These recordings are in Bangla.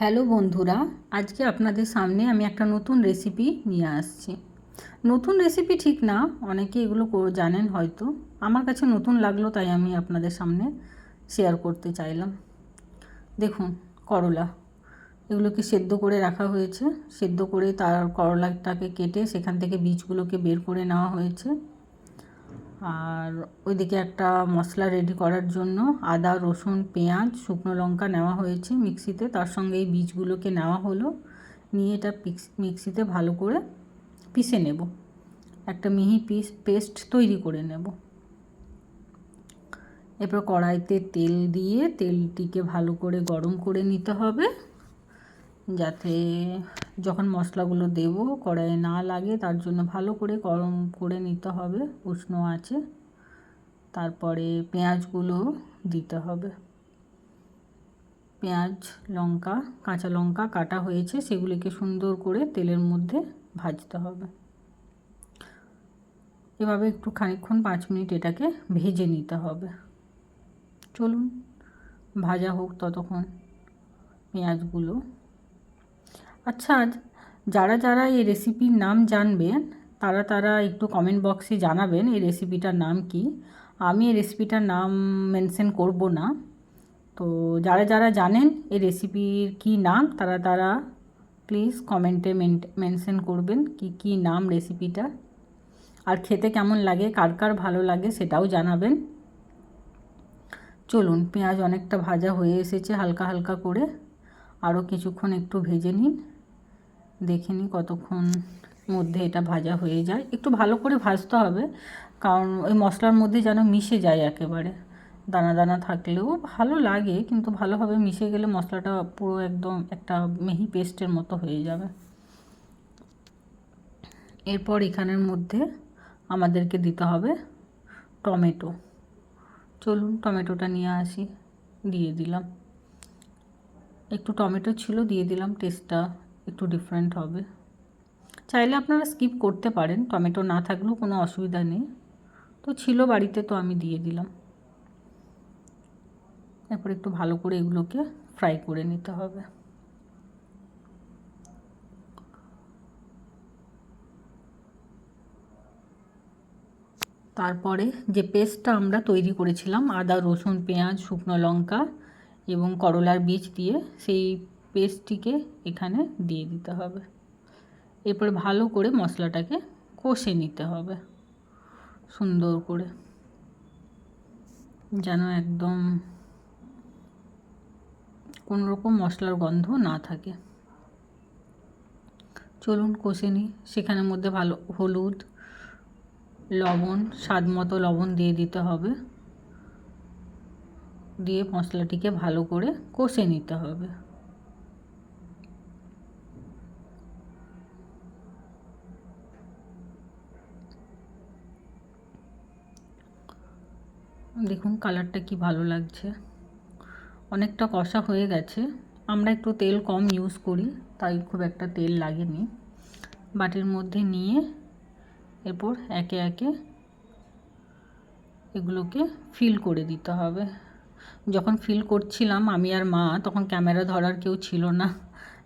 হ্যালো বন্ধুরা, আজকে আপনাদের সামনে আমি একটা নতুন রেসিপি নিয়ে আসছি। নতুন রেসিপি ঠিক না, অনেকে এগুলো জানেন হয়তো। আমার কাছে নতুন লাগলো তাই আমি আপনাদের সামনে শেয়ার করতে চাইলাম। দেখুন, করলা এগুলোকে সেদ্ধ করে রাখা হয়েছে। সেদ্ধ করে তার করলাটাকে কেটে সেখান থেকে বীজগুলোকে বের করে নেওয়া হয়েছে। আর ওইদিকে একটা মশলা রেডি করার জন্য আদা, রসুন, পেঁয়াজ, শুকনো লঙ্কা নেওয়া হয়েছে মিক্সিতে। তার সঙ্গে এই বীজগুলোকে নেওয়া হলো, নিয়ে এটা মিক্সিতে ভালো করে পিষে নেব। একটা মিহি পেস্ট তৈরি করে নেব। এরপর কড়াইতে তেল দিয়ে তেলটিকে ভালো করে গরম করে নিতে হবে, যাতে যখন মশলাগুলো দেব কড়াইয়ে না লাগে, তার জন্য ভালো করে গরম করে নিতে হবে উষ্ণ আঁচে। তারপরে পেঁয়াজগুলো দিতে হবে। পেঁয়াজ, লঙ্কা, কাঁচা লঙ্কা কাটা হয়েছে, সেগুলিকে সুন্দর করে তেলের মধ্যে ভাজতে হবে। এভাবে একটু খানিকক্ষণ 5 মিনিট এটাকে ভেজে নিতে হবে। চলুন ভাজা হোক ততক্ষণ পেঁয়াজগুলো। আচ্ছা, যারা যারা এই রেসিপির নাম জানবেন তারা একটু কমেন্ট বক্সে জানাবেন এই রেসিপিটার নাম কি। আমি এই রেসিপিটার নাম মেনশন করব না। তো যারা যারা জানেন এই রেসিপির কি নাম তারা প্লিজ কমেন্টে মেনশন করবেন কি নাম রেসিপিটা, আর খেতে কেমন লাগে, কার কার ভালো লাগে সেটাও জানাবেন। চলুন, পেঁয়াজ অনেকটা ভাজা হয়ে এসেছে হালকা হালকা করে। আরও কিছুক্ষণ একটু ভেজে নিন, দেখে নিই কতক্ষণ মধ্যে এটা ভাজা হয়ে যায়। একটু ভালো করে ভাজতে হবে, কারণ ওই মশলার মধ্যে যেন মিশে যায় একেবারে। দানা দানা থাকলেও ভালো লাগে, কিন্তু ভালোভাবে মিশে গেলে মশলাটা পুরো একদম একটা মিহি পেস্টের মতো হয়ে যাবে। এরপর এখানের মধ্যে আমাদেরকে দিতে হবে টমেটো। চলুন টমেটোটা নিয়ে আসি, দিয়ে দিলাম। একটু টমেটো ছিল, দিয়ে দিলাম, টেস্টটা একটু ডিফারেন্ট হবে। চাইলে আপনারা স্কিপ করতে পারেন, টমেটো না থাকলেও কোনো অসুবিধা নেই। তো ছিল বাড়িতে, তো আমি দিয়ে দিলাম। এরপর একটু ভালো করে এগুলোকে ফ্রাই করে নিতে হবে। তারপরে যে পেস্টটা আমরা তৈরি করেছিলাম আদা, রসুন, পেঁয়াজ, শুকনো লঙ্কা এবং করলার বীজ দিয়ে, সেই পেস্টটিকে এখানে দিয়ে দিতে হবে। এরপর ভালো করে মশলাটাকে কষে নিতে হবে সুন্দর করে, যেন একদম কোনো রকম মশলার গন্ধ না থাকে। চলুন কষে নিই। সেখানের মধ্যে ভালো হলুদ, লবণ, স্বাদ মতো লবণ দিয়ে দিতে হবে। দিয়ে মশলাটিকে ভালো করে কষে নিতে হবে। দেখুন কালারটা কি ভালো লাগছে। অনেকটা কষা হয়ে গেছে। আমরা একটু তেল কম ইউজ করি, তাই খুব একটা তেল লাগেনি। বাটির মধ্যে নিয়ে এরপর একে একে এগুলোকে ফিল করে দিতে হবে। যখন ফিল করছিলাম আমি আর মা, তখন ক্যামেরা ধরার কেউ ছিল না,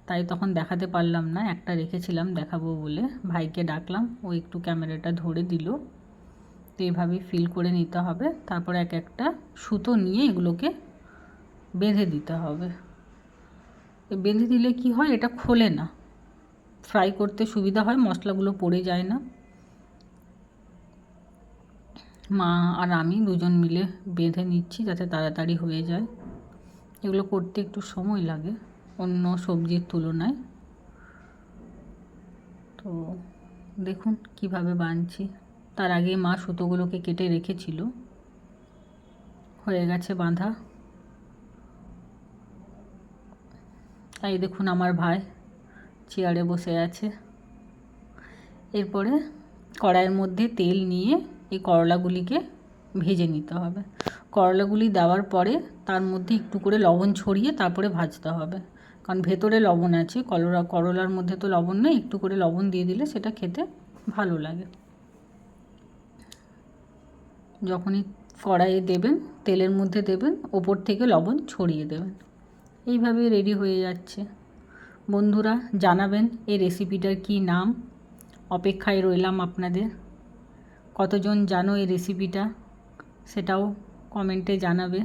তাই তখন দেখাতে পারলাম না। একটা রেখেছিলাম দেখাবো বলে, ভাইকে ডাকলাম, ও একটু ক্যামেরাটা ধরে দিল। তো এইভাবেই ফিল করে নিতে হবে। তারপর এক একটা সুতো নিয়ে এগুলোকে বেঁধে দিতে হবে। বেঁধে দিলে কি হয়, এটা খোলে না, ফ্রাই করতে সুবিধা হয়, মশলাগুলো পড়ে যায় না। মা আর আমি দুজন মিলে বেঁধে নিচ্ছি যাতে তাড়াতাড়ি হয়ে যায়। এগুলো করতে একটু সময় লাগে অন্য সবজির তুলনায়। তো দেখুন কিভাবে বাঁধছি। তার আগে মা সুতোগুলোকে কেটে রেখেছিল। হয়ে গেছে বাঁধা। তাই দেখুন আমার ভাই চেয়ারে বসে আছে। এরপরে কড়াইয়ের মধ্যে তেল নিয়ে এই করলাগুলিকে ভেজে নিতে হবে। করলাগুলি দেওয়ার পরে তার মধ্যে একটু করে লবণ ছড়িয়ে তারপরে ভাজতে হবে, কারণ ভেতরে লবণ আছে। করলার মধ্যে তো লবণ নেই, একটু করে লবণ দিয়ে দিলে সেটা খেতে ভালো লাগে। যখনই কড়াইয়ে দেবেন, তেলের মধ্যে দেবেন, ওপর থেকে লবণ ছড়িয়ে দেবেন। এইভাবে রেডি হয়ে যাচ্ছে। বন্ধুরা জানাবেন এই রেসিপিটার কী নাম। অপেক্ষায় রইলাম আপনাদের। কতজন জানো এই রেসিপিটা সেটাও কমেন্টে জানাবে।